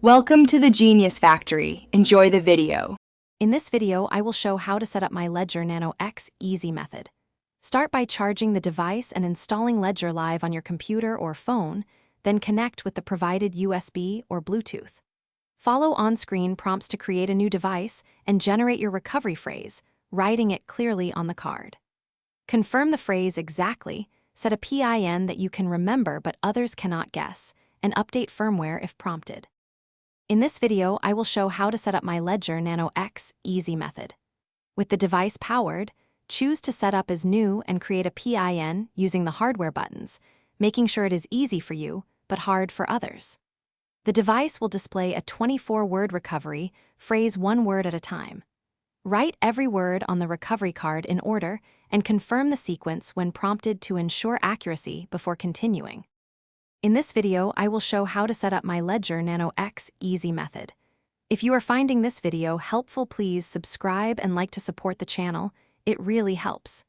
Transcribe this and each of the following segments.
Welcome to the Genius Factory. Enjoy the video. In this video, I will show how to set up my Ledger Nano X easy method. Start by charging the device and installing Ledger Live on your computer or phone, then connect with the provided USB or Bluetooth. Follow on-screen prompts to create a new device and generate your recovery phrase, writing it clearly on the card. Confirm the phrase exactly, set a PIN that you can remember but others cannot guess, and update firmware if prompted. In this video, I will show how to set up my Ledger Nano X easy method. With the device powered, choose to set up as new and create a PIN using the hardware buttons, making sure it is easy for you, but hard for others. The device will display a 24-word recovery, phrase one word at a time. Write every word on the recovery card in order and confirm the sequence when prompted to ensure accuracy before continuing. In this video, I will show how to set up my Ledger Nano X easy method. If you are finding this video helpful, please subscribe and like to support the channel. It really helps.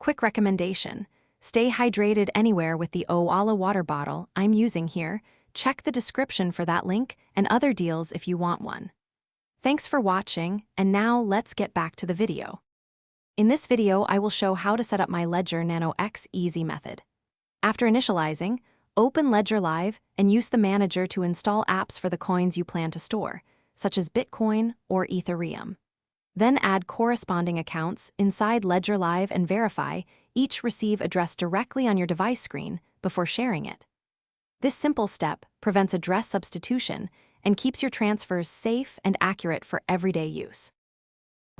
Quick recommendation: stay hydrated anywhere with the Owala water bottle I'm using here. Check the description for that link and other deals if you want one. Thanks for watching, and now let's get back to the video. In this video, I will show how to set up my Ledger Nano X easy method. After initializing, open Ledger Live and use the manager to install apps for the coins you plan to store, such as Bitcoin or Ethereum. Then add corresponding accounts inside Ledger Live and verify each receive address directly on your device screen before sharing it. This simple step prevents address substitution and keeps your transfers safe and accurate for everyday use.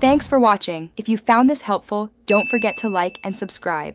Thanks for watching. If you found this helpful, don't forget to like and subscribe.